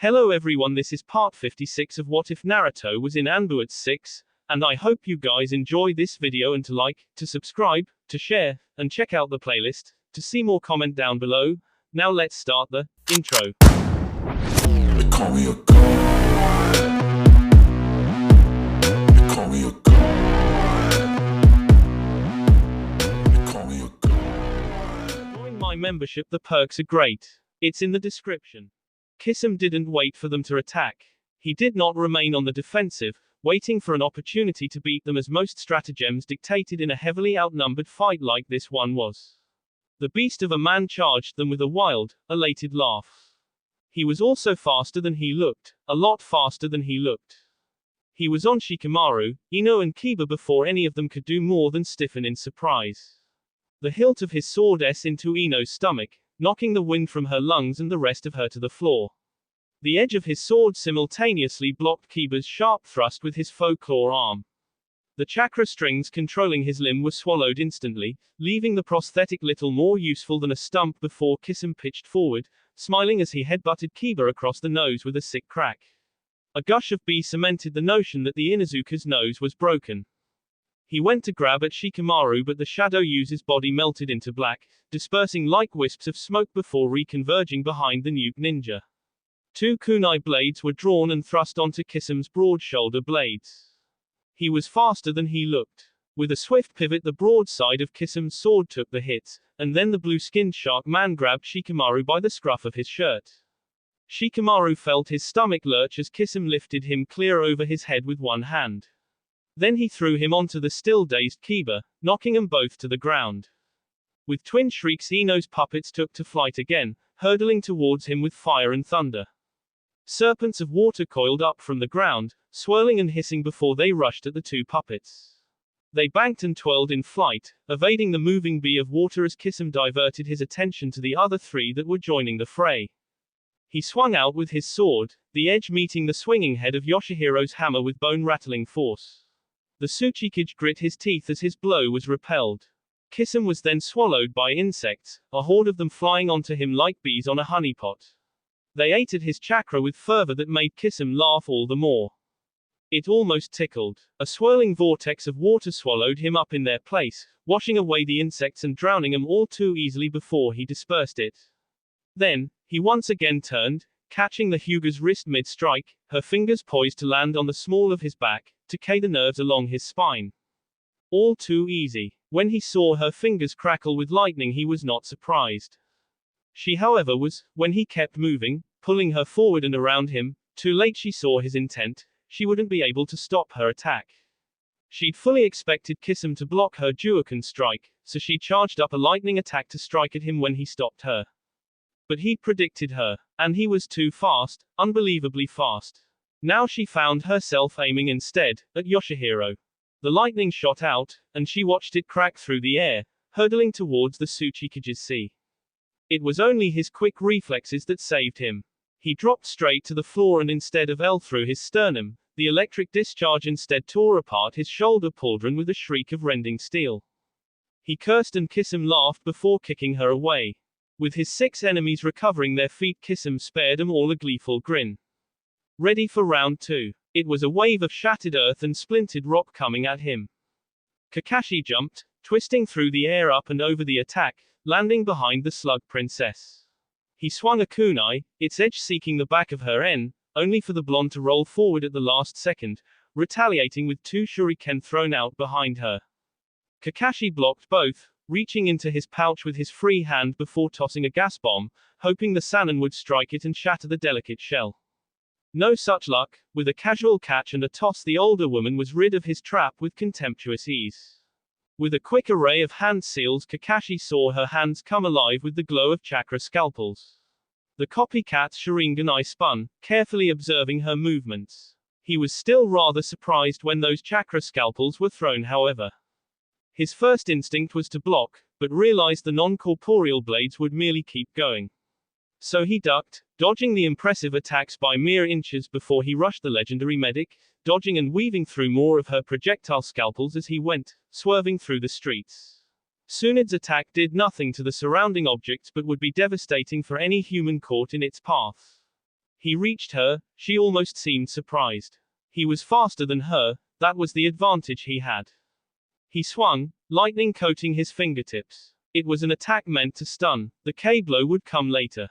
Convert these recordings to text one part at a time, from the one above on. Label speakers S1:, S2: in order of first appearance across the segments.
S1: Hello everyone, this is part 56 of What If Naruto was in Anbu at 6, and I hope you guys enjoy this video and to like, to subscribe, to share, and check out the playlist. To see more, comment down below. Now let's start the intro.
S2: They call me a god. They call me a god. They call me a god.
S1: Join my membership, the perks are great. It's in the description. Kisum didn't wait for them to attack. He did not remain on the defensive, waiting for an opportunity to beat them as most stratagems dictated in a heavily outnumbered fight like this one was. The beast of a man charged them with a wild, elated laugh. He was also faster than he looked, a lot faster than he looked. He was on Shikamaru, Ino and Kiba before any of them could do more than stiffen in surprise. The hilt of his sword into Ino's stomach, knocking the wind from her lungs and the rest of her to the floor. The edge of his sword simultaneously blocked Kiba's sharp thrust with his faux claw arm. The chakra strings controlling his limb were swallowed instantly, leaving the prosthetic little more useful than a stump before Kisum pitched forward, smiling as he headbutted Kiba across the nose with a sick crack. A gush of B cemented the notion that the Inuzuka's nose was broken. He went to grab at Shikamaru, but the shadow user's body melted into black, dispersing like wisps of smoke before reconverging behind the nuke ninja. Two kunai blades were drawn and thrust onto Kisum's broad shoulder blades. He was faster than he looked. With a swift pivot, the broadside of Kisum's sword took the hits, and then the blue-skinned shark man grabbed Shikamaru by the scruff of his shirt. Shikamaru felt his stomach lurch as Kisum lifted him clear over his head with one hand. Then he threw him onto the still-dazed Kiba, knocking them both to the ground. With twin shrieks, Ino's puppets took to flight again, hurtling towards him with fire and thunder. Serpents of water coiled up from the ground, swirling and hissing before they rushed at the two puppets. They banked and twirled in flight, evading the moving bee of water as Kisum diverted his attention to the other three that were joining the fray. He swung out with his sword, the edge meeting the swinging head of Yoshihiro's hammer with bone-rattling force. The Tsuchikage grit his teeth as his blow was repelled. Kisum was then swallowed by insects, a horde of them flying onto him like bees on a honeypot. They ate at his chakra with fervor that made Kisum laugh all the more. It almost tickled. A swirling vortex of water swallowed him up in their place, washing away the insects and drowning them all too easily before he dispersed it. Then, he once again turned, catching the Hyuga's wrist mid-strike, her fingers poised to land on the small of his back, to key the nerves along his spine. All too easy. When he saw her fingers crackle with lightning, he was not surprised. She, however, was, when he kept moving, pulling her forward and around him. Too late she saw his intent. She wouldn't be able to stop her attack. She'd fully expected Kisum to block her Juoken strike, so she charged up a lightning attack to strike at him when he stopped her. But he'd predicted her, and he was too fast, unbelievably fast. Now she found herself aiming instead, at Yoshihiro. The lightning shot out, and she watched it crack through the air, hurtling towards the Tsuchikage's sea. It was only his quick reflexes that saved him. He dropped straight to the floor, and instead of L through his sternum, the electric discharge instead tore apart his shoulder pauldron with a shriek of rending steel. He cursed and Kisum laughed before kicking her away. With his 6 enemies recovering their feet, Kisum spared them all a gleeful grin. Ready for round 2. It was a wave of shattered earth and splintered rock coming at him. Kakashi jumped, twisting through the air up and over the attack, landing behind the slug princess. He swung a kunai, its edge seeking the back of her only for the blonde to roll forward at the last second, retaliating with 2 shuriken thrown out behind her. Kakashi blocked both, reaching into his pouch with his free hand before tossing a gas bomb, hoping the Sannin would strike it and shatter the delicate shell. No such luck. With a casual catch and a toss, the older woman was rid of his trap with contemptuous ease. With a quick array of hand seals, Kakashi saw her hands come alive with the glow of chakra scalpels. The copycat Sharingan spun, carefully observing her movements. He was still rather surprised when those chakra scalpels were thrown, however. His first instinct was to block, but realized the non-corporeal blades would merely keep going. So he ducked, dodging the impressive attacks by mere inches before he rushed the legendary medic, dodging and weaving through more of her projectile scalpels as he went, swerving through the streets. Tsunad's attack did nothing to the surrounding objects but would be devastating for any human caught in its path. He reached her, she almost seemed surprised. He was faster than her, that was the advantage he had. He swung, lightning coating his fingertips. It was an attack meant to stun, the K-blow would come later.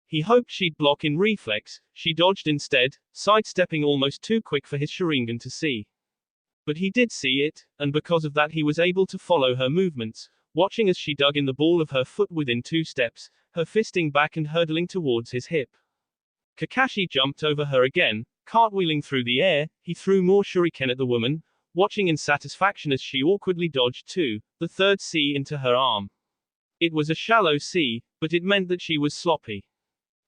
S1: He hoped she'd block in reflex, she dodged instead, sidestepping almost too quick for his Sharingan to see. But he did see it, and because of that he was able to follow her movements, watching as she dug in the ball of her foot within 2 steps, her fisting back and hurtling towards his hip. Kakashi jumped over her again, cartwheeling through the air, he threw more shuriken at the woman, watching in satisfaction as she awkwardly dodged 2, the 3rd C into her arm. It was a shallow C, but it meant that she was sloppy.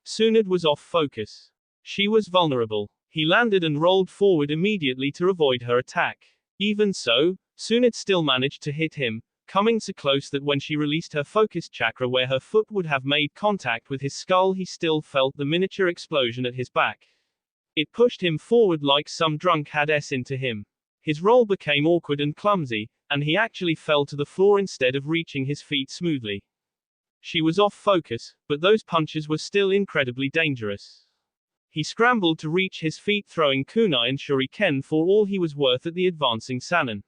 S1: Tsunade was off focus. She was vulnerable. He landed and rolled forward immediately to avoid her attack. Even so, Tsunade still managed to hit him, coming so close that when she released her focus chakra where her foot would have made contact with his skull he still felt the miniature explosion at his back. It pushed him forward like some drunk had S into him. His roll became awkward and clumsy, and he actually fell to the floor instead of reaching his feet smoothly. She was off focus, but those punches were still incredibly dangerous. He scrambled to reach his feet throwing kunai and shuriken for all he was worth at the advancing Sannin.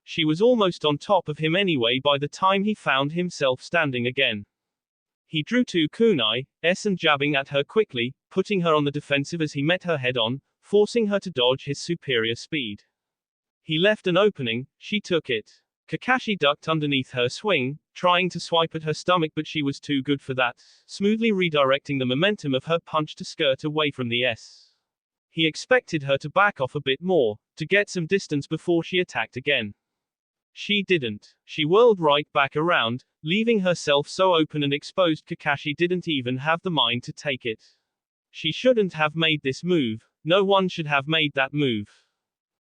S1: She was almost on top of him anyway by the time he found himself standing again. He drew 2 kunai, and jabbing at her quickly, putting her on the defensive as he met her head on, forcing her to dodge his superior speed. He left an opening, she took it. Kakashi ducked underneath her swing, trying to swipe at her stomach but she was too good for that, smoothly redirecting the momentum of her punch to skirt away from the S. He expected her to back off a bit more, to get some distance before she attacked again. She didn't. She whirled right back around, leaving herself so open and exposed Kakashi didn't even have the mind to take it. She shouldn't have made this move, no one should have made that move.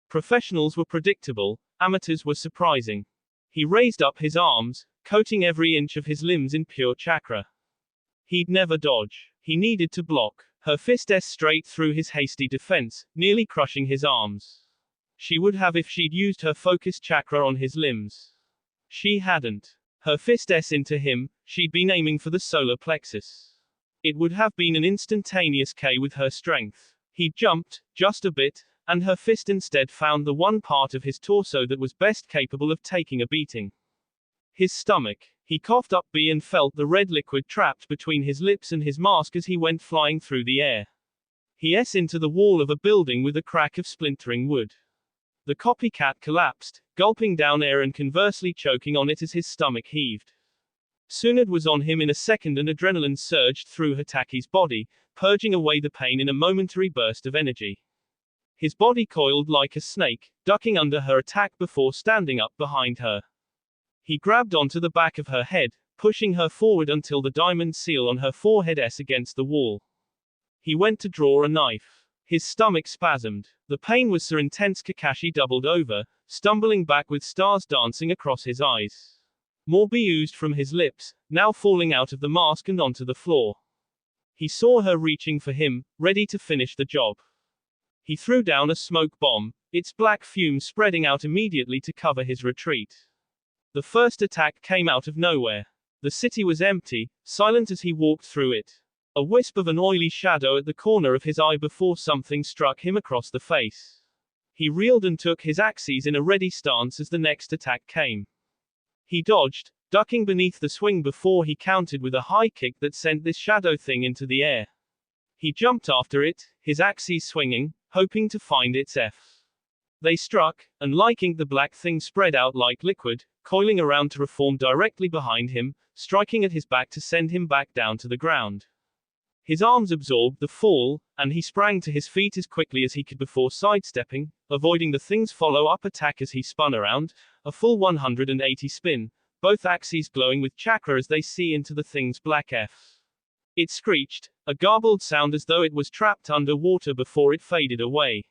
S1: Professionals were predictable, amateurs were surprising. He raised up his arms, coating every inch of his limbs in pure chakra. He'd never dodge. He needed to block. Her fist S straight through his hasty defense, nearly crushing his arms. She would have if she'd used her focus chakra on his limbs. She hadn't. Her fist S into him, she'd been aiming for the solar plexus. It would have been an instantaneous K with her strength. He jumped, just a bit, and her fist instead found the one part of his torso that was best capable of taking a beating. His stomach. He coughed up B and felt the red liquid trapped between his lips and his mask as he went flying through the air. He S into the wall of a building with a crack of splintering wood. The copycat collapsed, gulping down air and conversely choking on it as his stomach heaved. Tsunade was on him in a second and adrenaline surged through Hataki's body, purging away the pain in a momentary burst of energy. His body coiled like a snake, ducking under her attack before standing up behind her. He grabbed onto the back of her head, pushing her forward until the diamond seal on her forehead S against the wall. He went to draw a knife. His stomach spasmed. The pain was so intense Kakashi doubled over, stumbling back with stars dancing across his eyes. More oozed from his lips, now falling out of the mask and onto the floor. He saw her reaching for him, ready to finish the job. He threw down a smoke bomb, its black fumes spreading out immediately to cover his retreat. The first attack came out of nowhere. The city was empty, silent as he walked through it. A wisp of an oily shadow at the corner of his eye before something struck him across the face. He reeled and took his axes in a ready stance as the next attack came. He dodged, ducking beneath the swing before he countered with a high kick that sent this shadow thing into the air. He jumped after it, his axes swinging, hoping to find its F. They struck, and like ink the black thing spread out like liquid, coiling around to reform directly behind him, striking at his back to send him back down to the ground. His arms absorbed the fall, and he sprang to his feet as quickly as he could before sidestepping, avoiding the thing's follow-up attack as he spun around, a full 180 spin, both axes glowing with chakra as they see into the thing's black F. It screeched, a garbled sound as though it was trapped under water before it faded away.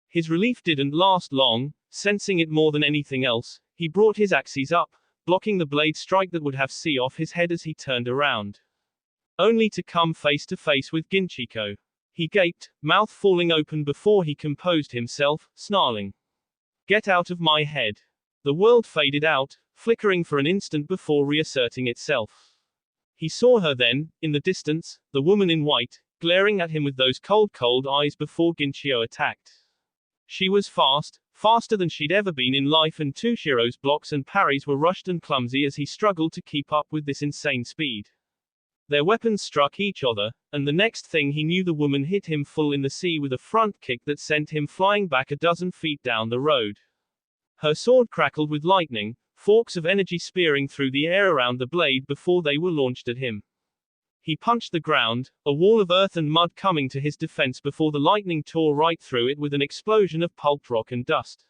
S1: His relief didn't last long, sensing it more than anything else, he brought his axes up, blocking the blade strike that would have C off his head as he turned around. Only to come face to face with Ginchiko. He gaped, mouth falling open before he composed himself, snarling. Get out of my head. The world faded out, flickering for an instant before reasserting itself. He saw her then, in the distance, the woman in white, glaring at him with those cold eyes before Ginchio attacked. She was fast, faster than she'd ever been in life, and Tushiro's blocks and parries were rushed and clumsy as he struggled to keep up with this insane speed. Their weapons struck each other, and the next thing he knew the woman hit him full in the sea with a front kick that sent him flying back a dozen feet down the road. Her sword crackled with lightning, forks of energy spearing through the air around the blade before they were launched at him. He punched the ground, a wall of earth and mud coming to his defense before the lightning tore right through it with an explosion of pulped rock and dust.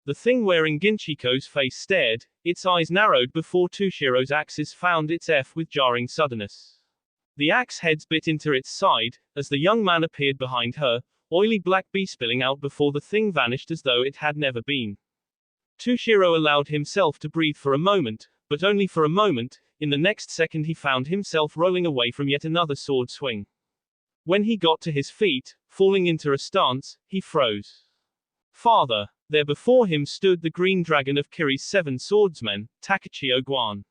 S1: The thing wearing Ginchiko's face stared, its eyes narrowed before Tushiro's axes found its F with jarring suddenness. The axe heads bit into its side, as the young man appeared behind her, oily black bee spilling out before the thing vanished as though it had never been. Tushiro allowed himself to breathe for a moment, but only for a moment. In the next second he found himself rolling away from yet another sword swing. When he got to his feet, falling into a stance, he froze. Father! There before him stood the green dragon of Kiri's 7 swordsmen, Takachio Guan.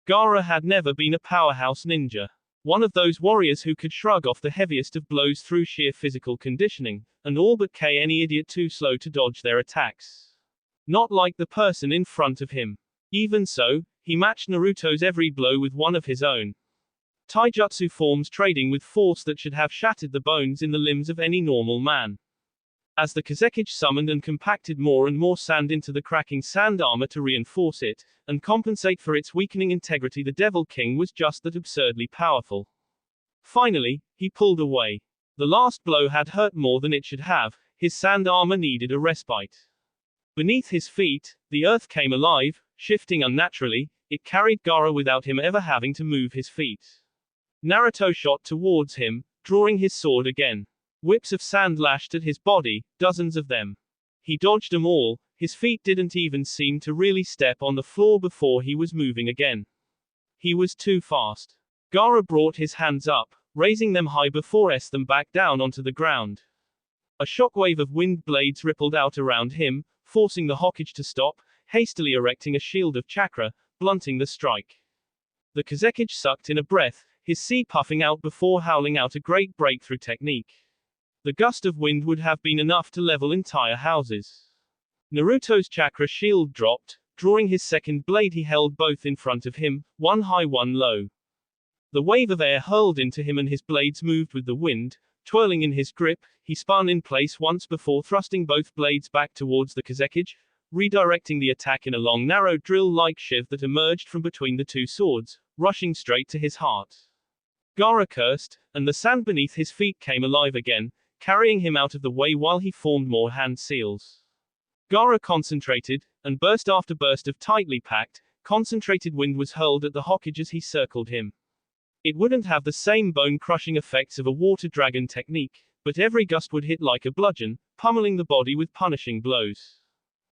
S1: Gaara had never been a powerhouse ninja. One of those warriors who could shrug off the heaviest of blows through sheer physical conditioning, and all but K any idiot too slow to dodge their attacks. Not like the person in front of him. Even so, he matched Naruto's every blow with one of his own taijutsu forms, trading with force that should have shattered the bones in the limbs of any normal man. As the Kazekage summoned and compacted more and more sand into the cracking sand armor to reinforce it, and compensate for its weakening integrity, the Devil King was just that absurdly powerful. Finally, he pulled away. The last blow had hurt more than it should have, his sand armor needed a respite. Beneath his feet, the earth came alive, shifting unnaturally. It carried Gaara without him ever having to move his feet. Naruto shot towards him, drawing his sword again. Whips of sand lashed at his body, dozens of them. He dodged them all, his feet didn't even seem to really step on the floor before he was moving again. He was too fast. Gaara brought his hands up, raising them high before them back down onto the ground. A shockwave of wind blades rippled out around him, forcing the Hokage to stop, hastily erecting a shield of chakra, blunting the strike. The Kazekage sucked in a breath, his sea puffing out before howling out a great breakthrough technique. The gust of wind would have been enough to level entire houses. Naruto's chakra shield dropped, drawing his second blade he held both in front of him, one high one low. The wave of air hurled into him and his blades moved with the wind, twirling in his grip. He spun in place once before thrusting both blades back towards the Kazekage, redirecting the attack in a long narrow drill-like shiv that emerged from between the two swords, rushing straight to his heart. Gaara cursed, and the sand beneath his feet came alive again, carrying him out of the way while he formed more hand seals. Gaara concentrated, and burst after burst of tightly packed, concentrated wind was hurled at the Hokage as he circled him. It wouldn't have the same bone-crushing effects of a water dragon technique, but every gust would hit like a bludgeon, pummeling the body with punishing blows.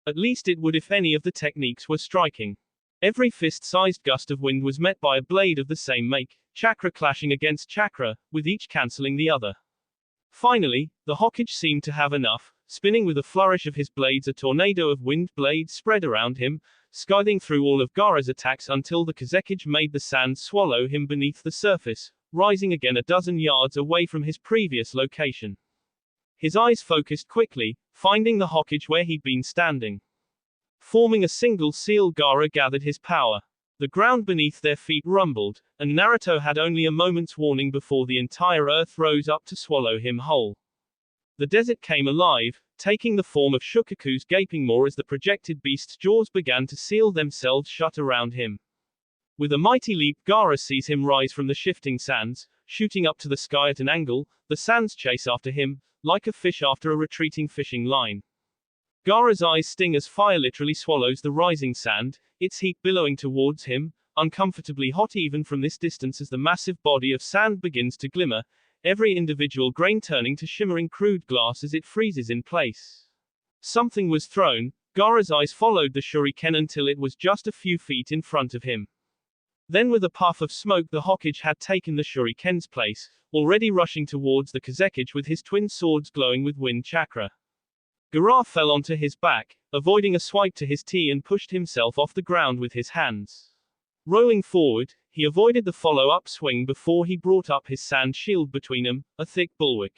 S1: At least it would if any of the techniques were striking. Every fist-sized gust of wind was met by a blade of the same make, chakra clashing against chakra, with each cancelling the other. Finally, the Hokage seemed to have enough, spinning with a flourish of his blades, a tornado of wind blades spread around him, scything through all of Gaara's attacks until the Kazekage made the sand swallow him beneath the surface, rising again a dozen yards away from his previous location. His eyes focused quickly, finding the Hokage where he'd been standing. Forming a single seal, Gaara gathered his power. The ground beneath their feet rumbled, and Naruto had only a moment's warning before the entire earth rose up to swallow him whole. The desert came alive, taking the form of Shukaku's gaping maw as the projected beast's jaws began to seal themselves shut around him. With a mighty leap, Gaara sees him rise from the shifting sands, shooting up to the sky at an angle. The sands chase after him, like a fish after a retreating fishing line. Gaara's eyes sting as fire literally swallows the rising sand, its heat billowing towards him, uncomfortably hot even from this distance as the massive body of sand begins to glimmer, every individual grain turning to shimmering crude glass as it freezes in place. Something was thrown. Gaara's eyes followed the shuriken until it was just a few feet in front of him. Then with a puff of smoke the Hokage had taken the shuriken's place, already rushing towards the Kazekage with his twin swords glowing with wind chakra. Gaara fell onto his back, avoiding a swipe to his T and pushed himself off the ground with his hands. Rolling forward, He avoided the follow-up swing before he brought up his sand shield between them, a thick bulwark.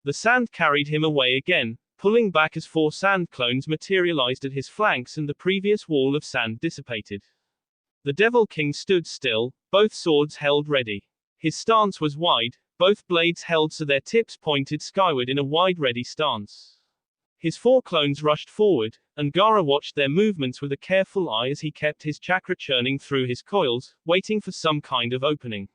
S1: The sand carried him away again, pulling back as 4 sand clones materialized at his flanks and the previous wall of sand dissipated. The Devil King stood still, both swords held ready. His stance was wide, both blades held so their tips pointed skyward in a wide ready stance. His 4 clones rushed forward, and Gaara watched their movements with a careful eye as he kept his chakra churning through his coils, waiting for some kind of opening.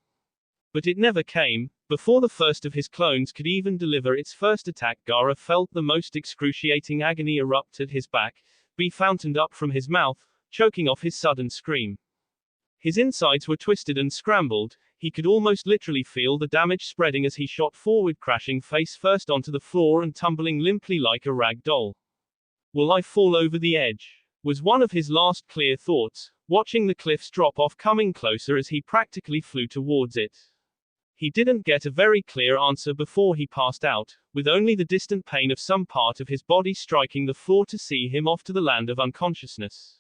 S1: But it never came. Before the first of his clones could even deliver its first attack, Gaara felt the most excruciating agony erupt at his back, be fountained up from his mouth, choking off his sudden scream. His insides were twisted and scrambled, he could almost literally feel the damage spreading as he shot forward, crashing face first onto the floor and tumbling limply like a rag doll. "Will I fall over the edge?" was one of his last clear thoughts, watching the cliff's drop-off coming closer as he practically flew towards it. He didn't get a very clear answer before he passed out, with only the distant pain of some part of his body striking the floor to see him off to the land of unconsciousness.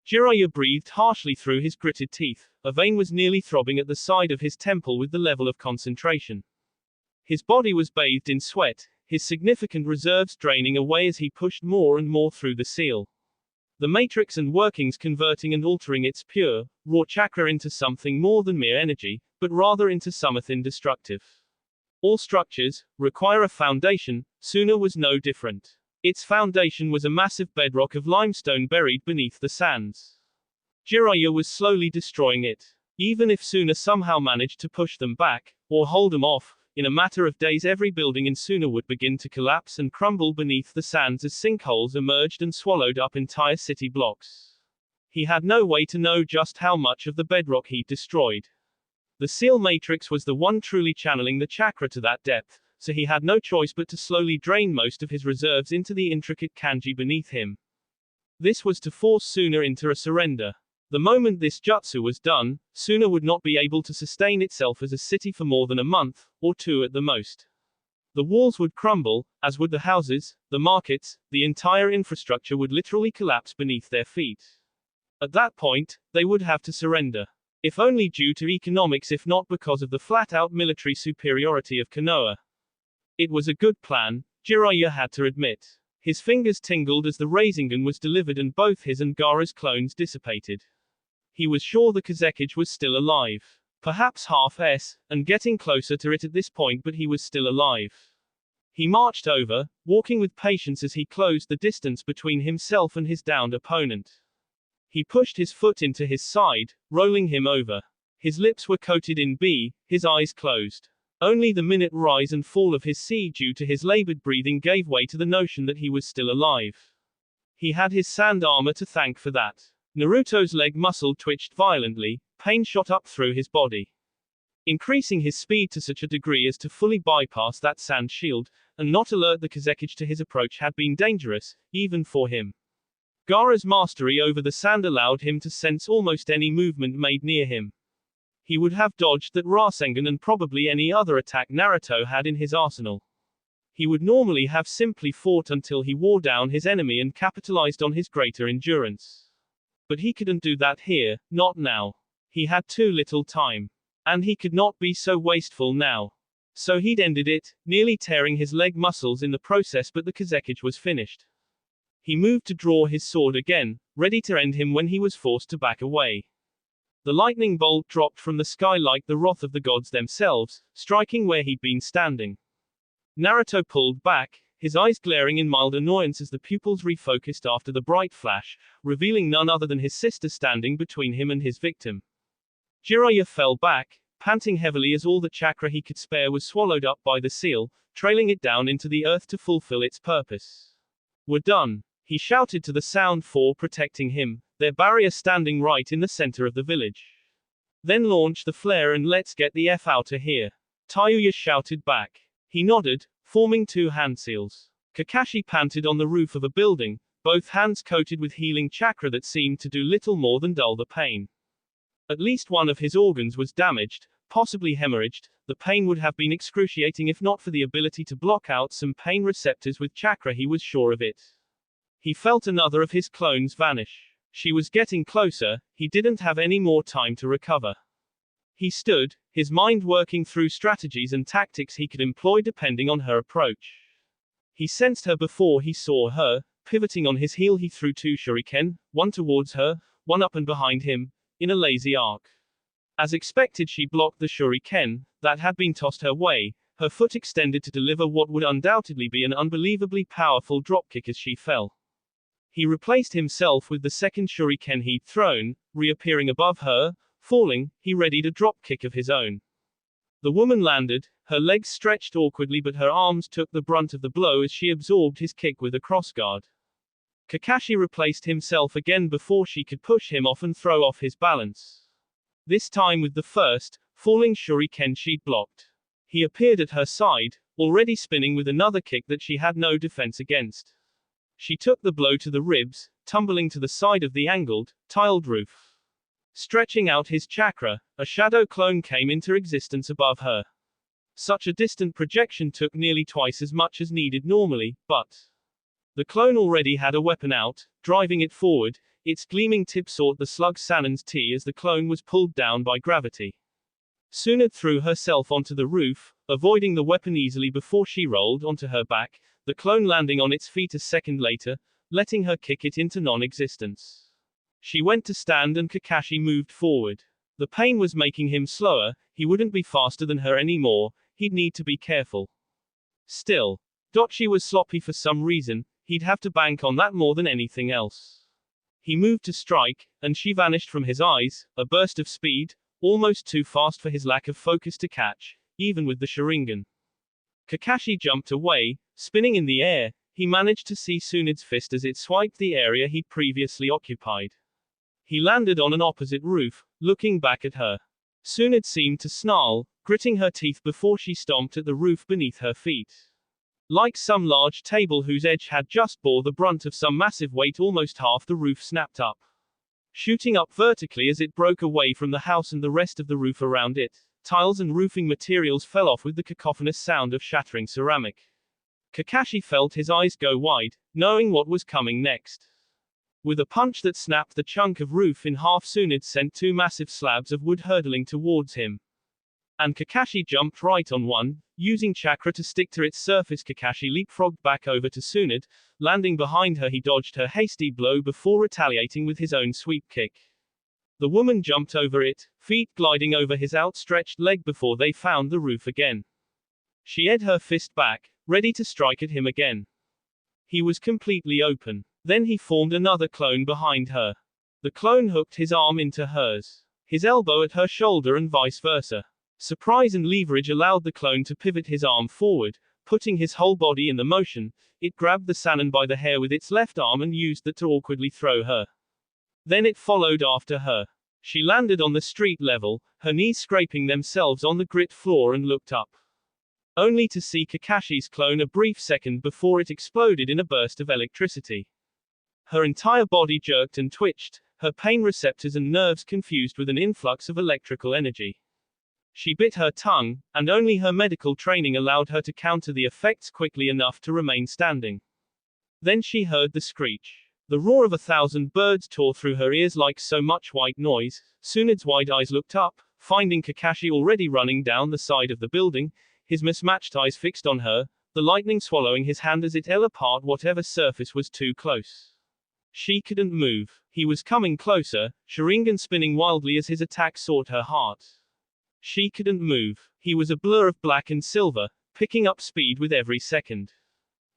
S1: Jiraiya breathed harshly through his gritted teeth. A vein was nearly throbbing at the side of his temple with the level of concentration. His body was bathed in sweat, his significant reserves draining away as he pushed more and more through the seal. The matrix and workings converting and altering its pure, raw chakra into something more than mere energy, but rather into something destructive. All structures require a foundation. Suna was no different. Its foundation was a massive bedrock of limestone buried beneath the sands. Jiraiya was slowly destroying it. Even if Suna somehow managed to push them back, or hold them off, in a matter of days every building in Suna would begin to collapse and crumble beneath the sands as sinkholes emerged and swallowed up entire city blocks. He had no way to know just how much of the bedrock he'd destroyed. The seal matrix was the one truly channeling the chakra to that depth, so he had no choice but to slowly drain most of his reserves into the intricate kanji beneath him. This was to force Suna into a surrender. The moment this jutsu was done, Suna would not be able to sustain itself as a city for more than a month, or 2 at the most. The walls would crumble, as would the houses, the markets, the entire infrastructure would literally collapse beneath their feet. At that point, they would have to surrender. If only due to economics, if not because of the flat-out military superiority of Konoha. It was a good plan, Jiraiya had to admit. His fingers tingled as the Rasengan was delivered and both his and Gaara's clones dissipated. He was sure the Kazekage was still alive. Perhaps half-s, and getting closer to it at this point, but he was still alive. He marched over, walking with patience as he closed the distance between himself and his downed opponent. He pushed his foot into his side, rolling him over. His lips were coated in B, his eyes closed. Only the minute rise and fall of his C due to his labored breathing gave way to the notion that he was still alive. He had his sand armor to thank for that. Naruto's leg muscle twitched violently, pain shot up through his body. Increasing his speed to such a degree as to fully bypass that sand shield, and not alert the Kazekage to his approach had been dangerous, even for him. Gaara's mastery over the sand allowed him to sense almost any movement made near him. He would have dodged that Rasengan and probably any other attack Naruto had in his arsenal. He would normally have simply fought until he wore down his enemy and capitalized on his greater endurance. But he couldn't do that here, not now. He had too little time. And he could not be so wasteful now. So he'd ended it, nearly tearing his leg muscles in the process, but the Kazekage was finished. He moved to draw his sword again, ready to end him when he was forced to back away. The lightning bolt dropped from the sky like the wrath of the gods themselves, striking where he'd been standing. Naruto pulled back, his eyes glaring in mild annoyance as the pupils refocused after the bright flash, revealing none other than his sister standing between him and his victim. Jiraiya fell back, panting heavily as all the chakra he could spare was swallowed up by the seal, trailing it down into the earth to fulfill its purpose. "We're done," he shouted to the Sound Four protecting him, their barrier standing right in the center of the village. "Then launch the flare and let's get the F out of here," Tayuya shouted back. He nodded, forming 2 hand seals. Kakashi panted on the roof of a building, both hands coated with healing chakra that seemed to do little more than dull the pain. At least one of his organs was damaged, possibly hemorrhaged. The pain would have been excruciating if not for the ability to block out some pain receptors with chakra, he was sure of it. He felt another of his clones vanish. She was getting closer, he didn't have any more time to recover. He stood, his mind working through strategies and tactics he could employ depending on her approach. He sensed her before he saw her. Pivoting on his heel, he threw 2 shuriken, one towards her, one up and behind him, in a lazy arc. As expected, she blocked the shuriken that had been tossed her way, her foot extended to deliver what would undoubtedly be an unbelievably powerful dropkick as she fell. He replaced himself with the second shuriken he'd thrown, reappearing above her. Falling, he readied a dropkick of his own. The woman landed, her legs stretched awkwardly, but her arms took the brunt of the blow as she absorbed his kick with a crossguard. Kakashi replaced himself again before she could push him off and throw off his balance. This time with the first, falling shuriken she'd blocked. He appeared at her side, already spinning with another kick that she had no defense against. She took the blow to the ribs, tumbling to the side of the angled, tiled roof. Stretching out his chakra, a shadow clone came into existence above her. Such a distant projection took nearly twice as much as needed normally, but the clone already had a weapon out, driving it forward. Its gleaming tip sought the slug Sanon's tea as the clone was pulled down by gravity. Tsunade threw herself onto the roof, avoiding the weapon easily before she rolled onto her back, the clone landing on its feet a second later, letting her kick it into non-existence. She went to stand and Kakashi moved forward. The pain was making him slower, he wouldn't be faster than her anymore, he'd need to be careful. Still, Dochi was sloppy for some reason, he'd have to bank on that more than anything else. He moved to strike, and she vanished from his eyes, a burst of speed, almost too fast for his lack of focus to catch, even with the Sharingan. Kakashi jumped away, spinning in the air. He managed to see Tsunade's fist as it swiped the area he'd previously occupied. He landed on an opposite roof, looking back at her. Tsunade seemed to snarl, gritting her teeth before she stomped at the roof beneath her feet. Like some large table whose edge had just bore the brunt of some massive weight, almost half the roof snapped up, shooting up vertically as it broke away from the house and the rest of the roof around it. Tiles and roofing materials fell off with the cacophonous sound of shattering ceramic. Kakashi felt his eyes go wide, knowing what was coming next. With a punch that snapped the chunk of roof in half, Tsunade sent 2 massive slabs of wood hurtling towards him. And Kakashi jumped right on one, using chakra to stick to its surface. Kakashi leapfrogged back over to Tsunade, landing behind her. He dodged her hasty blow before retaliating with his own sweep kick. The woman jumped over it, feet gliding over his outstretched leg before they found the roof again. She edged her fist back, ready to strike at him again. He was completely open. Then he formed another clone behind her. The clone hooked his arm into hers, his elbow at her shoulder and vice versa. Surprise and leverage allowed the clone to pivot his arm forward, putting his whole body in the motion. It grabbed the Sanon by the hair with its left arm and used that to awkwardly throw her. Then it followed after her. She landed on the street level, her knees scraping themselves on the grit floor, and looked up, only to see Kakashi's clone a brief second before it exploded in a burst of electricity. Her entire body jerked and twitched, her pain receptors and nerves confused with an influx of electrical energy. She bit her tongue, and only her medical training allowed her to counter the effects quickly enough to remain standing. Then she heard the screech. The roar of 1,000 birds tore through her ears like so much white noise. Tsunade's wide eyes looked up, finding Kakashi already running down the side of the building, his mismatched eyes fixed on her, the lightning swallowing his hand as it fell apart whatever surface was too close. She couldn't move. He was coming closer, Sharingan spinning wildly as his attack sought her heart. She couldn't move. He was a blur of black and silver, picking up speed with every second.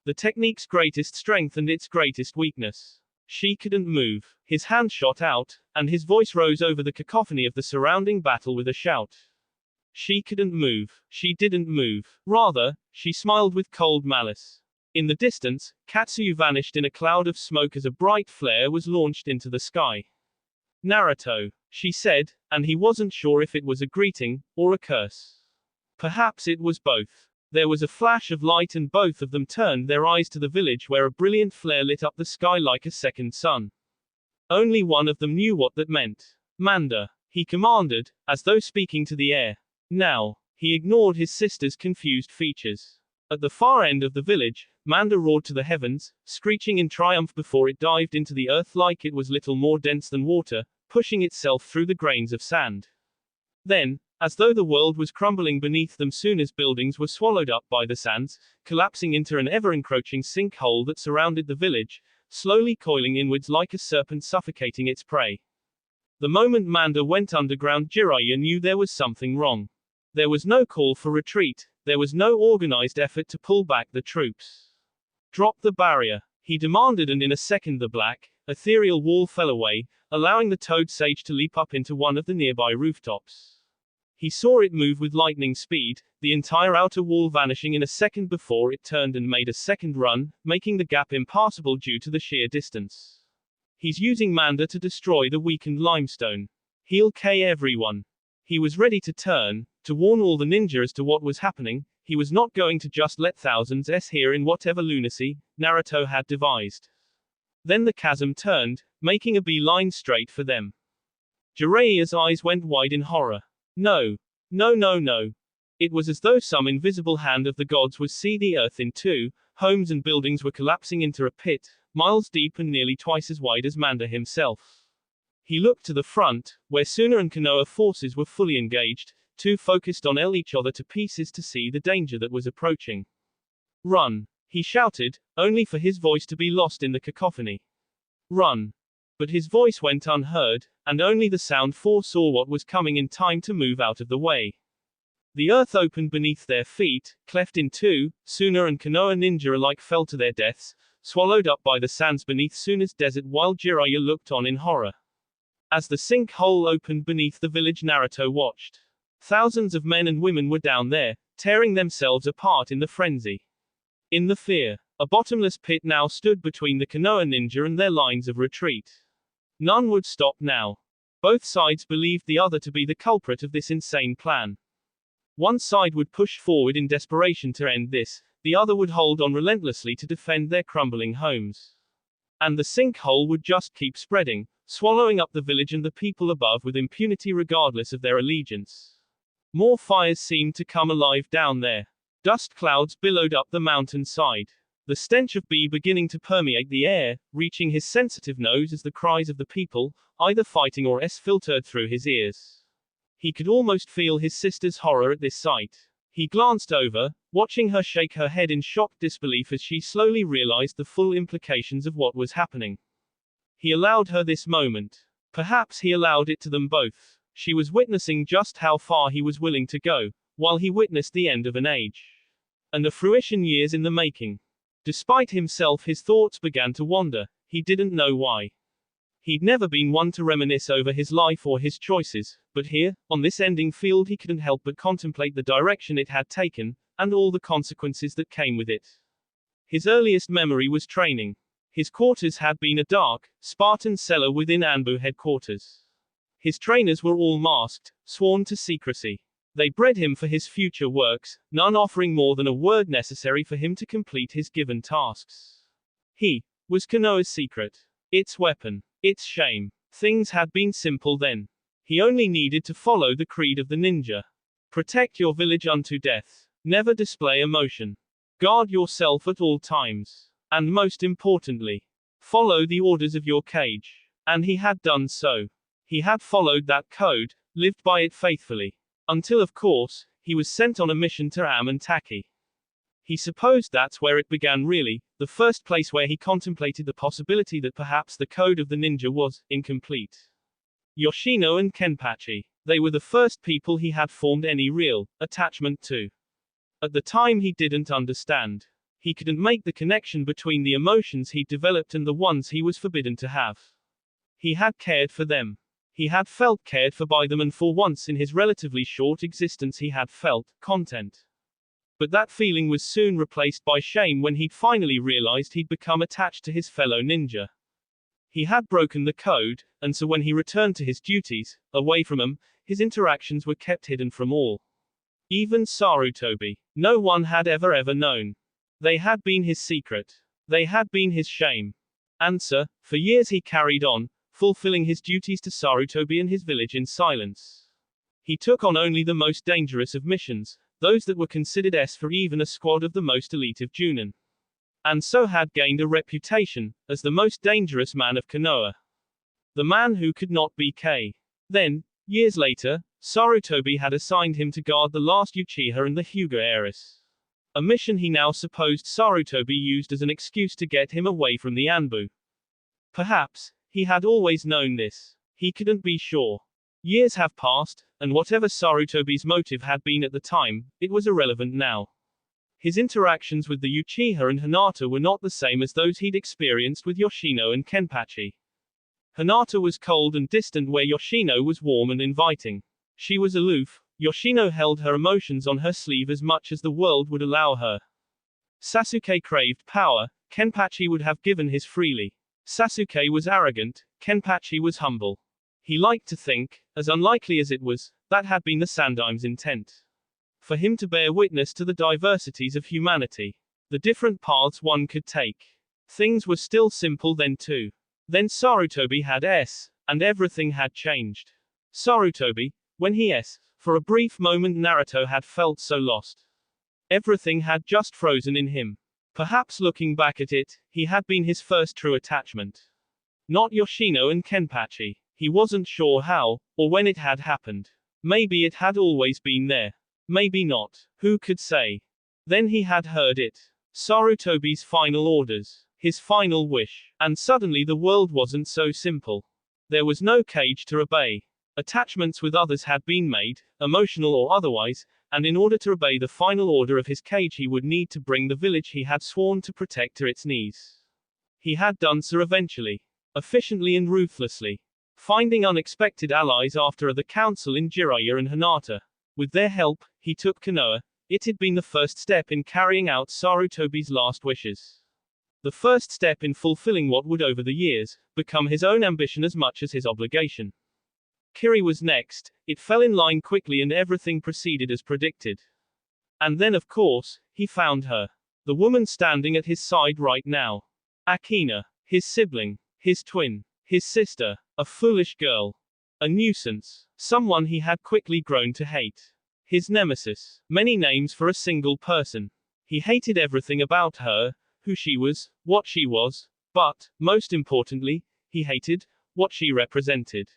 S1: The technique's greatest strength and its greatest weakness. She couldn't move. His hand shot out, and his voice rose over the cacophony of the surrounding battle with a shout. She couldn't move. She didn't move. Rather, she smiled with cold malice. In the distance, Katsuyu vanished in a cloud of smoke as a bright flare was launched into the sky. Naruto, she said, and he wasn't sure if it was a greeting, or a curse. Perhaps it was both. There was a flash of light and both of them turned their eyes to the village where a brilliant flare lit up the sky like a second sun. Only one of them knew what that meant. Manda, he commanded, as though speaking to the air. Now, he ignored his sister's confused features. At the far end of the village, Manda roared to the heavens, screeching in triumph before it dived into the earth like it was little more dense than water, pushing itself through the grains of sand. Then, As though the world was crumbling beneath them soon as buildings were swallowed up by the sands, collapsing into an ever-encroaching sinkhole that surrounded the village, slowly coiling inwards like a serpent suffocating its prey. The moment Manda went underground, Jiraiya knew there was something wrong. There was no call for retreat, there was no organized effort to pull back the troops. Drop the barrier, he demanded, and in a second the black, ethereal wall fell away, allowing the toad sage to leap up into one of the nearby rooftops. He saw it move with lightning speed, the entire outer wall vanishing in a second before it turned and made a second run, making the gap impassable due to the sheer distance. He's using Manda to destroy the weakened limestone. He'll K everyone. He was ready to turn, to warn all the ninja as to what was happening. He was not going to just let thousands hear in whatever lunacy Naruto had devised. Then the chasm turned, making a beeline straight for them. Jiraiya's eyes went wide in horror. No. No, no, no. It was as though some invisible hand of the gods was seeing the earth in two. Homes and buildings were collapsing into a pit, miles deep and nearly twice as wide as Manda himself. He looked to the front, where Suna and Konoha forces were fully engaged, too focused on each other to pieces to see the danger that was approaching. Run! He shouted, only for his voice to be lost in the cacophony. Run! But his voice went unheard, and only the sound foresaw what was coming in time to move out of the way. The earth opened beneath their feet, cleft in two. Suna and Konoha ninja alike fell to their deaths, swallowed up by the sands beneath Suna's desert while Jiraiya looked on in horror. As the sinkhole opened beneath the village, Naruto watched. Thousands of men and women were down there, tearing themselves apart in the frenzy. In the fear, a bottomless pit now stood between the Konoha ninja and their lines of retreat. None would stop now. Both sides believed the other to be the culprit of this insane plan. One side would push forward in desperation to end this, the other would hold on relentlessly to defend their crumbling homes. And the sinkhole would just keep spreading, swallowing up the village and the people above with impunity regardless of their allegiance. More fires seemed to come alive down there. Dust clouds billowed up the mountainside. The stench of bee beginning to permeate the air, reaching his sensitive nose as the cries of the people, either fighting or filtered through his ears. He could almost feel his sister's horror at this sight. He glanced over, watching her shake her head in shocked disbelief as she slowly realized the full implications of what was happening. He allowed her this moment. Perhaps he allowed it to them both. She was witnessing just how far he was willing to go, while he witnessed the end of an age. And a fruition years in the making. Despite himself, his thoughts began to wander. He didn't know why. He'd never been one to reminisce over his life or his choices, but here, on this ending field, he couldn't help but contemplate the direction it had taken, and all the consequences that came with it. His earliest memory was training. His quarters had been a dark, Spartan cellar within Anbu headquarters. His trainers were all masked, sworn to secrecy. They bred him for his future works, none offering more than a word necessary for him to complete his given tasks. He was Konoha's secret. Its weapon. Its shame. Things had been simple then. He only needed to follow the creed of the ninja. Protect your village unto death. Never display emotion. Guard yourself at all times. And most importantly, follow the orders of your cage. And he had done so. He had followed that code, lived by it faithfully. Until, of course, he was sent on a mission to Am and Taki. He supposed that's where it began really, the first place where he contemplated the possibility that perhaps the code of the ninja was incomplete. Yoshino and Kenpachi. They were the first people he had formed any real attachment to. At the time he didn't understand. He couldn't make the connection between the emotions he'd developed and the ones he was forbidden to have. He had cared for them. He had felt cared for by them, and for once in his relatively short existence he had felt content. But that feeling was soon replaced by shame when he'd finally realized he'd become attached to his fellow ninja. He had broken the code, and so when he returned to his duties, away from them, his interactions were kept hidden from all. Even Sarutobi. No one had ever known. They had been his secret. They had been his shame. And so, for years he carried on, fulfilling his duties to Sarutobi and his village in silence. He took on only the most dangerous of missions, those that were considered for even a squad of the most elite of Junin. And so had gained a reputation as the most dangerous man of Konoha. The man who could not be K. Then, Years later, Sarutobi had assigned him to guard the last Uchiha and the Hyuga heiress. A mission he now supposed Sarutobi used as an excuse to get him away from the Anbu. Perhaps, he had always known this. He couldn't be sure. Years have passed, and whatever Sarutobi's motive had been at the time, it was irrelevant now. His interactions with the Uchiha and Hinata were not the same as those he'd experienced with Yoshino and Kenpachi. Hinata was cold and distant where Yoshino was warm and inviting. She was aloof. Yoshino held her emotions on her sleeve as much as the world would allow her. Sasuke craved power. Kenpachi would have given his freely. Sasuke was arrogant. Kenpachi was humble. He liked to think, as unlikely as it was, that had been the Sandaim's intent. For him to bear witness to the diversities of humanity. The different paths one could take. Things were still simple then too. Then Sarutobi had and everything had changed. Sarutobi, when he for a brief moment Naruto had felt so lost. Everything had just frozen in him. Perhaps looking back at it, he had been his first true attachment. Not Yoshino and Kenpachi. He wasn't sure how, or when it had happened. Maybe it had always been there. Maybe not. Who could say? Then he had heard it. Sarutobi's final orders. His final wish. And suddenly the world wasn't so simple. There was no cage to obey. Attachments with others had been made, emotional or otherwise, and in order to obey the final order of his cage he would need to bring the village he had sworn to protect to its knees. He had done so eventually. Efficiently and ruthlessly. Finding unexpected allies after the council in Jiraiya and Hinata. With their help, he took Konoha. It had been the first step in carrying out Sarutobi's last wishes. The first step in fulfilling what would over the years, become his own ambition as much as his obligation. Kiri was next. It fell in line quickly and everything proceeded as predicted. And then of course, he found her. The woman standing at his side right now. Akina. His sibling. His twin. His sister. A foolish girl. A nuisance. Someone he had quickly grown to hate. His nemesis. Many names for a single person. He hated everything about her, who she was, what she was, but, most importantly, he hated what she represented.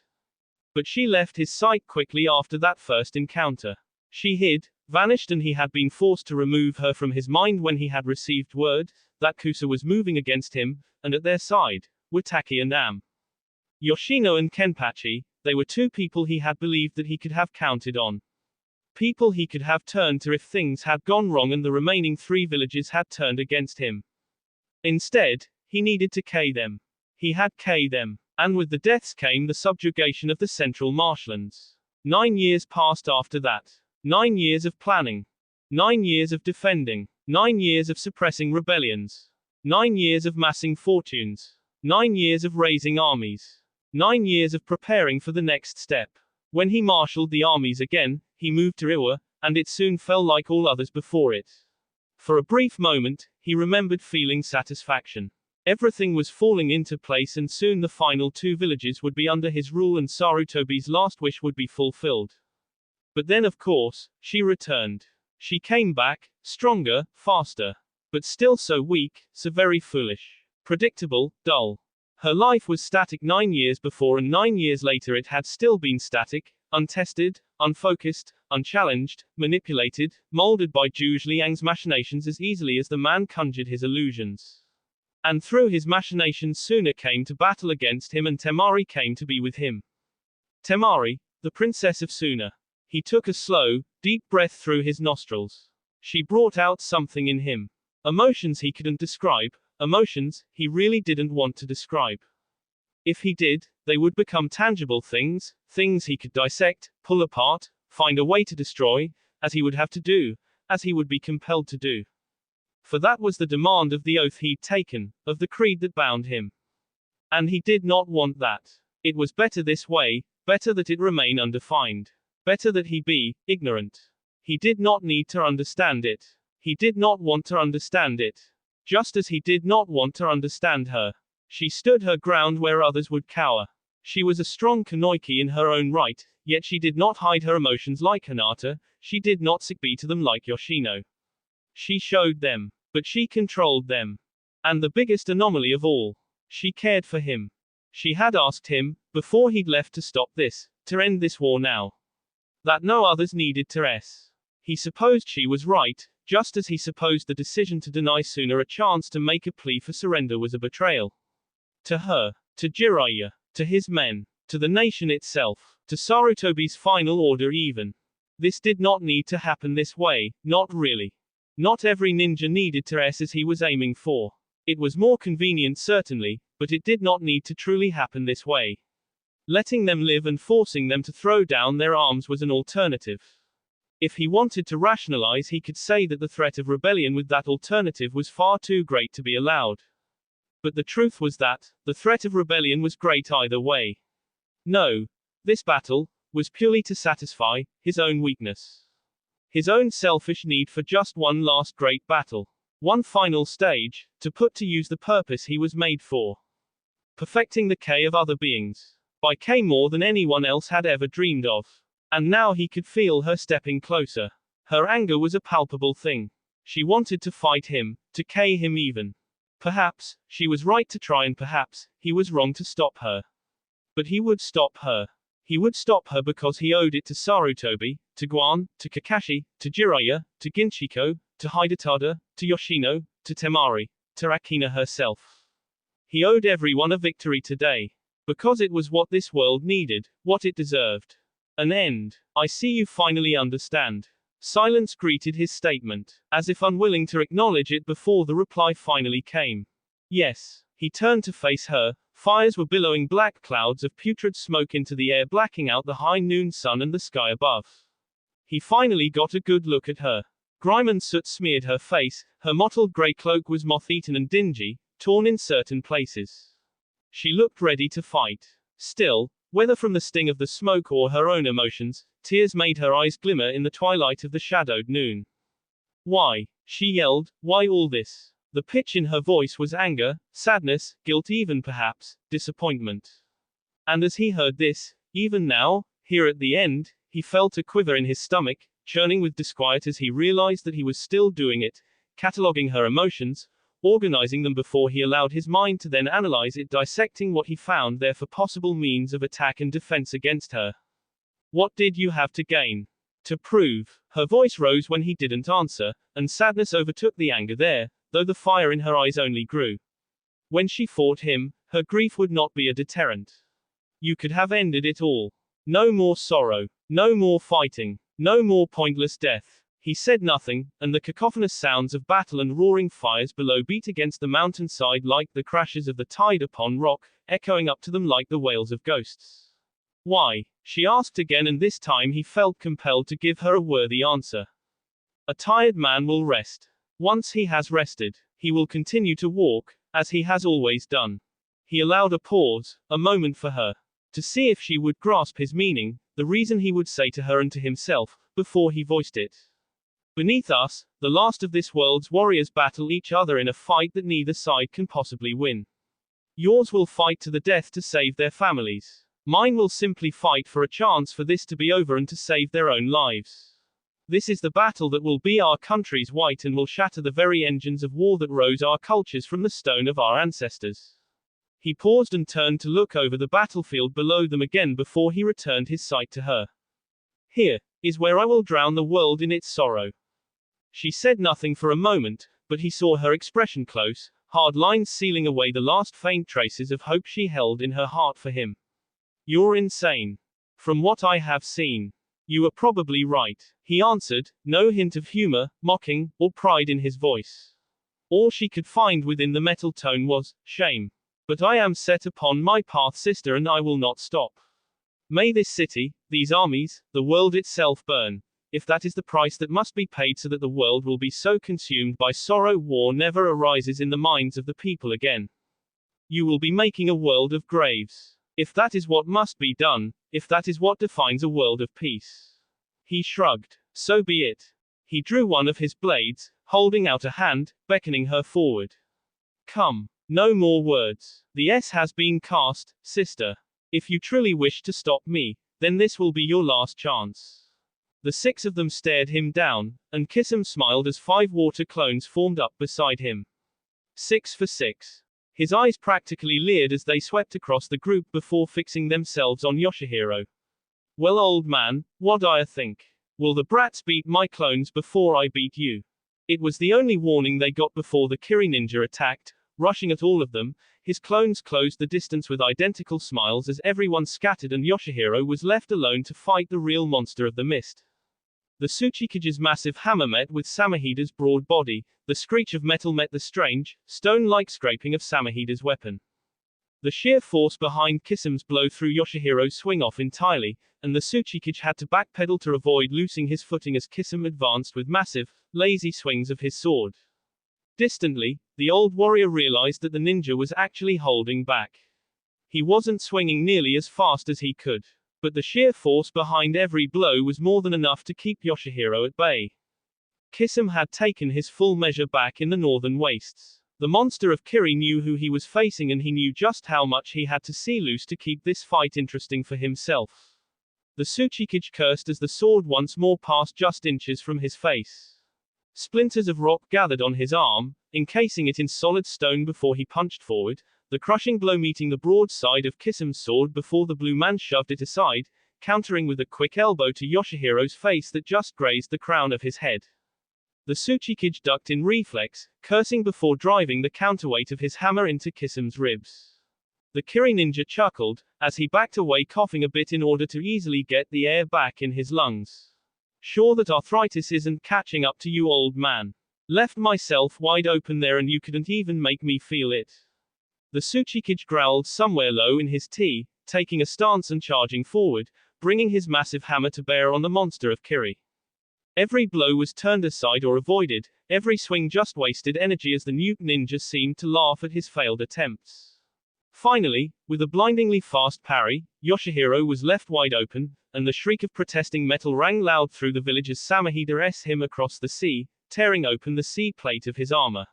S1: But she left his sight quickly after that first encounter. She hid, vanished, and he had been forced to remove her from his mind when he had received word that Kusa was moving against him, and at their side were Taki and Am. Yoshino and Kenpachi, they were two people he had believed that he could have counted on. People he could have turned to if things had gone wrong and the remaining three villages had turned against him. Instead, he needed to K them. He had K them. And with the deaths came the subjugation of the central marshlands. 9 years passed after that. 9 years of planning. 9 years of defending. 9 years of suppressing rebellions. 9 years of massing fortunes. 9 years of raising armies. 9 years of preparing for the next step. When he marshaled the armies again, he moved to Iwa, and it soon fell like all others before it. For a brief moment, he remembered feeling satisfaction. Everything was falling into place and soon the final 2 villages would be under his rule and Sarutobi's last wish would be fulfilled. But then of course, she returned. She came back, stronger, faster. But still so weak, so very foolish. Predictable, dull. Her life was static 9 years before and 9 years later it had still been static, untested, unfocused, unchallenged, manipulated, molded by Zhuge Liang's machinations as easily as the man conjured his illusions. And through his machinations Suna came to battle against him and Temari came to be with him. Temari, the princess of Suna. He took a slow, deep breath through his nostrils. She brought out something in him. Emotions he couldn't describe, emotions he really didn't want to describe. If he did, they would become tangible things, things he could dissect, pull apart, find a way to destroy, as he would have to do, as he would be compelled to do. For that was the demand of the oath he'd taken, of the creed that bound him. And he did not want that. It was better this way, better that it remain undefined. Better that he be ignorant. He did not need to understand it. He did not want to understand it. Just as he did not want to understand her. She stood her ground where others would cower. She was a strong Kunoichi in her own right, yet she did not hide her emotions like Hinata, she did not succumb to them like Yoshino. She showed them, but she controlled them. And the biggest anomaly of all, she cared for him. She had asked him, before he'd left to stop this, to end this war now. That no others needed to s. He supposed she was right, just as he supposed the decision to deny Suna a chance to make a plea for surrender was a betrayal. To her, to Jiraiya, to his men, to the nation itself, to Sarutobi's final order even. This did not need to happen this way, not really. Not every ninja needed to s as he was aiming for. It was more convenient certainly, but it did not need to truly happen this way. Letting them live and forcing them to throw down their arms was an alternative. If he wanted to rationalize, he could say that the threat of rebellion with that alternative was far too great to be allowed. But the truth was that, the threat of rebellion was great either way. No. This battle was purely to satisfy his own weakness. His own selfish need for just one last great battle. One final stage, to put to use the purpose he was made for. Perfecting the K of other beings. By K more than anyone else had ever dreamed of. And now he could feel her stepping closer. Her anger was a palpable thing. She wanted to fight him, to K him even. Perhaps, she was right to try and perhaps, he was wrong to stop her. But he would stop her. He would stop her because he owed it to Sarutobi, to Guan, to Kakashi, to Jiraiya, to Ginchiko, to Hidetada, to Yoshino, to Temari, to Akina herself. He owed everyone a victory today. Because it was what this world needed, what it deserved. An end. I see you finally understand. Silence greeted his statement, as if unwilling to acknowledge it before the reply finally came. Yes. He turned to face her. Fires were billowing black clouds of putrid smoke into the air, blacking out the high noon sun and the sky above. He finally got a good look at her. Grime and soot smeared her face, her mottled grey cloak was moth-eaten and dingy, torn in certain places. She looked ready to fight. Still, whether from the sting of the smoke or her own emotions, tears made her eyes glimmer in the twilight of the shadowed noon. Why? She yelled, why all this? The pitch in her voice was anger, sadness, guilt, even perhaps, disappointment. And as he heard this, even now, here at the end, he felt a quiver in his stomach, churning with disquiet as he realized that he was still doing it, cataloging her emotions, organizing them before he allowed his mind to then analyze it, dissecting what he found there for possible means of attack and defense against her. What did you have to gain? To prove? Her voice rose when he didn't answer, and sadness overtook the anger there, though the fire in her eyes only grew. When she fought him, her grief would not be a deterrent. You could have ended it all. No more sorrow. No more fighting. No more pointless death. He said nothing, and the cacophonous sounds of battle and roaring fires below beat against the mountainside like the crashes of the tide upon rock, echoing up to them like the wails of ghosts. Why? She asked again, and this time he felt compelled to give her a worthy answer. A tired man will rest. Once he has rested, he will continue to walk, as he has always done. He allowed a pause, a moment for her, to see if she would grasp his meaning, the reason he would say to her and to himself, before he voiced it. Beneath us, the last of this world's warriors battle each other in a fight that neither side can possibly win. Yours will fight to the death to save their families. Mine will simply fight for a chance for this to be over and to save their own lives. This is the battle that will be our country's white and will shatter the very engines of war that rose our cultures from the stone of our ancestors. He paused and turned to look over the battlefield below them again before he returned his sight to her. Here is where I will drown the world in its sorrow. She said nothing for a moment, but he saw her expression, close, hard lines sealing away the last faint traces of hope she held in her heart for him. You're insane. From what I have seen. You are probably right, he answered, no hint of humor, mocking, or pride in his voice. All she could find within the metal tone was shame. But I am set upon my path, sister, and I will not stop. May this city, these armies, the world itself burn, if that is the price that must be paid so that the world will be so consumed by sorrow war never arises in the minds of the people again. You will be making a world of graves. If that is what must be done, if that is what defines a world of peace. He shrugged. So be it. He drew one of his blades, holding out a hand, beckoning her forward. Come. No more words. The S has been cast, sister. If you truly wish to stop me, then this will be your last chance. The six of them stared him down, and Kisum smiled as 5 water clones formed up beside him. 6 for 6. His eyes practically leered as they swept across the group before fixing themselves on Yoshihiro. Well, old man, what do you think? Will the brats beat my clones before I beat you? It was the only warning they got before the Kiri ninja attacked, rushing at all of them. His clones closed the distance with identical smiles as everyone scattered and Yoshihiro was left alone to fight the real monster of the mist. The Tsuchikage's massive hammer met with Samahida's broad body, the screech of metal met the strange, stone-like scraping of Samahida's weapon. The sheer force behind Kisam's blow threw Yoshihiro's swing off entirely, and the Tsuchikage had to backpedal to avoid losing his footing as Kisam advanced with massive, lazy swings of his sword. Distantly, the old warrior realized that the ninja was actually holding back. He wasn't swinging nearly as fast as he could. But the sheer force behind every blow was more than enough to keep Yoshihiro at bay. Kisam had taken his full measure back in the northern wastes. The monster of Kiri knew who he was facing and he knew just how much he had to see loose to keep this fight interesting for himself. The Tsuchikage cursed as the sword once more passed just inches from his face. Splinters of rock gathered on his arm, encasing it in solid stone before he punched forward, the crushing blow meeting the broad side of Kisam's sword before the blue man shoved it aside, countering with a quick elbow to Yoshihiro's face that just grazed the crown of his head. The Tsuchikage ducked in reflex, cursing before driving the counterweight of his hammer into Kisam's ribs. The Kiri ninja chuckled, as he backed away coughing a bit in order to easily get the air back in his lungs. Sure that arthritis isn't catching up to you, old man. Left myself wide open there and you couldn't even make me feel it. The Tsuchikage growled somewhere low in his tea, taking a stance and charging forward, bringing his massive hammer to bear on the monster of Kiri. Every blow was turned aside or avoided, every swing just wasted energy as the new ninja seemed to laugh at his failed attempts. Finally, with a blindingly fast parry, Yoshihiro was left wide open, and the shriek of protesting metal rang loud through the village as Samahida s him across the sea, tearing open the sea plate of his armor.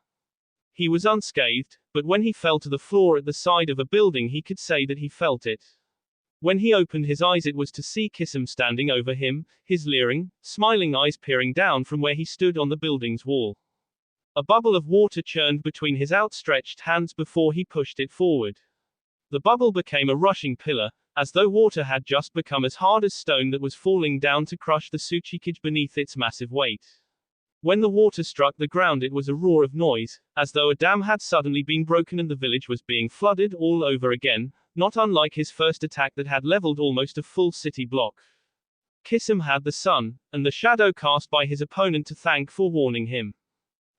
S1: He was unscathed, but when he fell to the floor at the side of a building he could say that he felt it. When he opened his eyes it was to see Kisam standing over him, his leering, smiling eyes peering down from where he stood on the building's wall. A bubble of water churned between his outstretched hands before he pushed it forward. The bubble became a rushing pillar, as though water had just become as hard as stone that was falling down to crush the Tsuchikage beneath its massive weight. When the water struck the ground it was a roar of noise, as though a dam had suddenly been broken and the village was being flooded all over again, not unlike his first attack that had leveled almost a full city block. Kisam had the sun, and the shadow cast by his opponent to thank for warning him.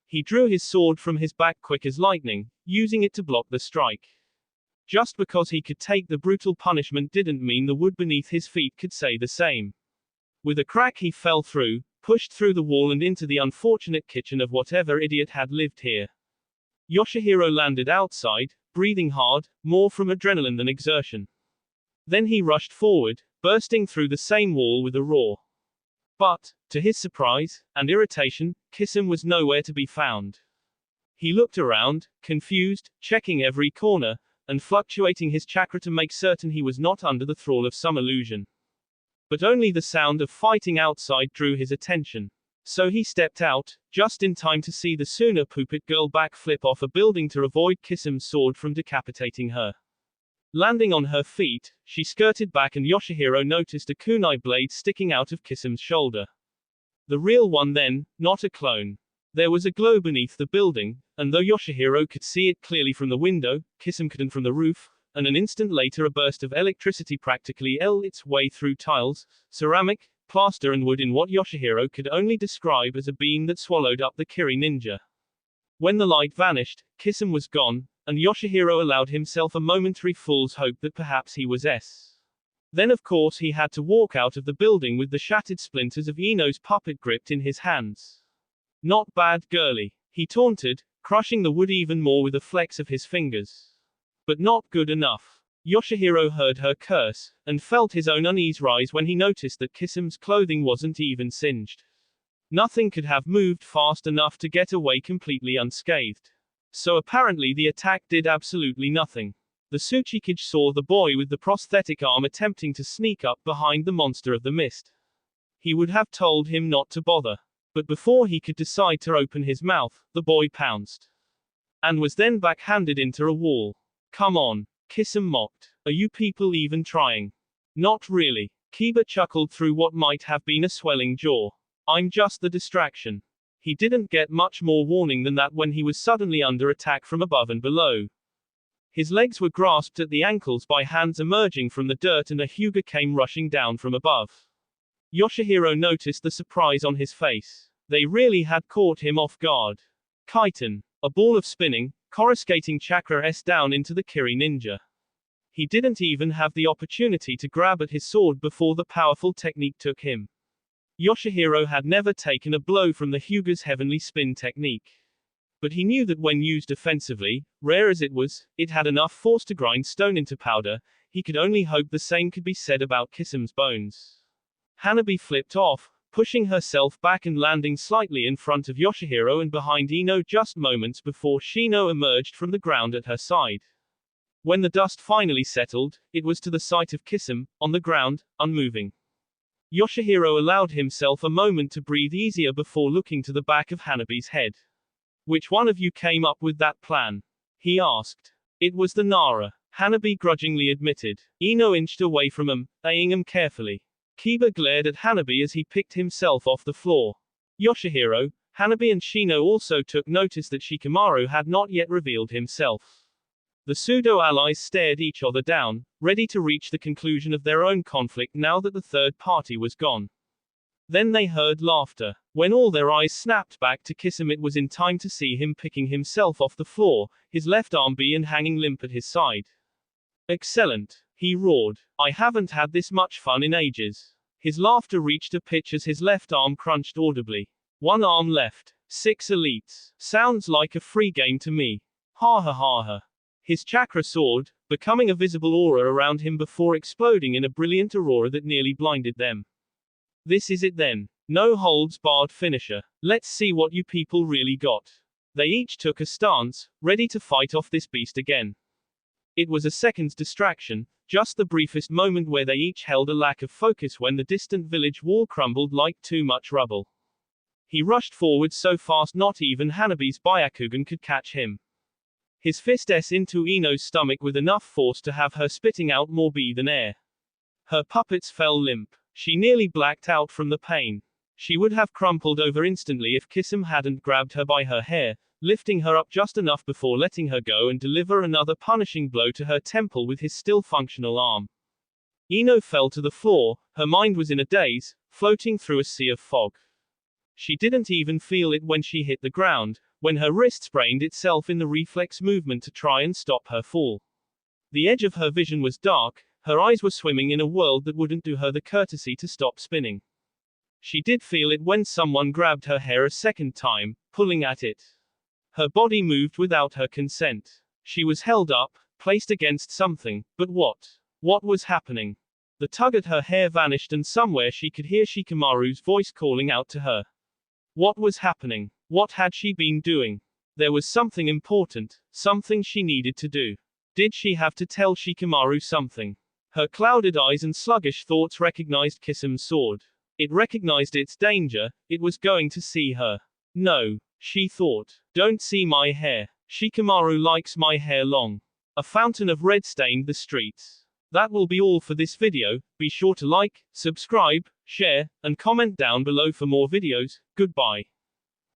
S1: He drew his sword from his back quick as lightning, using it to block the strike. Just because he could take the brutal punishment didn't mean the wood beneath his feet could say the same. With a crack he fell through, pushed through the wall and into the unfortunate kitchen of whatever idiot had lived here. Yoshihiro landed outside, breathing hard, more from adrenaline than exertion. Then he rushed forward, bursting through the same wall with a roar. But, to his surprise, and irritation, Kisam was nowhere to be found. He looked around, confused, checking every corner, and fluctuating his chakra to make certain he was not under the thrall of some illusion. But only the sound of fighting outside drew his attention. So he stepped out, just in time to see the Suna Puppet girl backflip off a building to avoid Kisam's sword from decapitating her. Landing on her feet, she skirted back and Yoshihiro noticed a kunai blade sticking out of Kisam's shoulder. The real one then, not a clone. There was a glow beneath the building, and though Yoshihiro could see it clearly from the window, Kisam couldn't from the roof, and an instant later a burst of electricity practically ate its way through tiles, ceramic, plaster and wood in what Yoshihiro could only describe as a beam that swallowed up the Kiri ninja. When the light vanished, Kisam was gone, and Yoshihiro allowed himself a momentary fool's hope that perhaps he was S. Then of course he had to walk out of the building with the shattered splinters of Ino's puppet gripped in his hands. Not bad, girly, he taunted, crushing the wood even more with a flex of his fingers. But not good enough. Yoshihiro heard her curse, and felt his own unease rise when he noticed that Kisam's clothing wasn't even singed. Nothing could have moved fast enough to get away completely unscathed. So apparently the attack did absolutely nothing. The Tsuchikage saw the boy with the prosthetic arm attempting to sneak up behind the monster of the mist. He would have told him not to bother. But before he could decide to open his mouth, the boy pounced. and was then backhanded into a wall. Come on, Kisum mocked. Are you people even trying? Not really. Kiba chuckled through what might have been a swelling jaw. I'm just the distraction. He didn't get much more warning than that when he was suddenly under attack from above and below. His legs were grasped at the ankles by hands emerging from the dirt and a Hyuga came rushing down from above. Yoshihiro noticed the surprise on his face. They really had caught him off guard. Kaiten. A ball of spinning, coruscating chakra S down into the Kiri ninja. He didn't even have the opportunity to grab at his sword before the powerful technique took him. Yoshihiro had never taken a blow from the Hyuga's heavenly spin technique. But he knew that when used offensively, rare as it was, it had enough force to grind stone into powder. He could only hope the same could be said about Kisum's bones. Hanabi flipped off, pushing herself back and landing slightly in front of Yoshihiro and behind Ino just moments before Shino emerged from the ground at her side. When the dust finally settled, it was to the sight of Kisum, on the ground, unmoving. Yoshihiro allowed himself a moment to breathe easier before looking to the back of Hanabi's head. Which one of you came up with that plan? He asked. It was the Nara. Hanabi grudgingly admitted. Ino inched away from him, eyeing him carefully. Kiba glared at Hanabi as he picked himself off the floor. Yoshihiro, Hanabi and Shino also took notice that Shikamaru had not yet revealed himself. The pseudo-allies stared each other down, ready to reach the conclusion of their own conflict now that the third party was gone. Then they heard laughter. When all their eyes snapped back to Kisum, it was in time to see him picking himself off the floor, his left arm and hanging limp at his side. Excellent, he roared. I haven't had this much fun in ages. His laughter reached a pitch as his left arm crunched audibly. One arm left. 6 elites. Sounds like a free game to me. Ha ha ha ha. His chakra soared, becoming a visible aura around him before exploding in a brilliant aurora that nearly blinded them. This is it then. No holds barred finisher. Let's see what you people really got. They each took a stance, ready to fight off this beast again. It was a second's distraction, just the briefest moment where they each held a lack of focus when the distant village wall crumbled like too much rubble. He rushed forward so fast not even Hanabi's Byakugan could catch him. His fist into Ino's stomach with enough force to have her spitting out more bee than air. Her puppets fell limp. She nearly blacked out from the pain. She would have crumpled over instantly if Kisum hadn't grabbed her by her hair, lifting her up just enough before letting her go and deliver another punishing blow to her temple with his still functional arm. Ino fell to the floor, her mind was in a daze, floating through a sea of fog. She didn't even feel it when she hit the ground, when her wrist sprained itself in the reflex movement to try and stop her fall. The edge of her vision was dark, her eyes were swimming in a world that wouldn't do her the courtesy to stop spinning. She did feel it when someone grabbed her hair a second time, pulling at it. Her body moved without her consent. She was held up, placed against something, but what? What was happening? The tug at her hair vanished and somewhere she could hear Shikamaru's voice calling out to her. What was happening? What had she been doing? There was something important, something she needed to do. Did she have to tell Shikamaru something? Her clouded eyes and sluggish thoughts recognized Kisum's sword. It recognized its danger, it was going to see her. No, she thought. Don't see my hair. Shikamaru likes my hair long. A fountain of red stained the streets. That will be all for this video. Be sure to like, subscribe, share, and comment down below for more videos. Goodbye.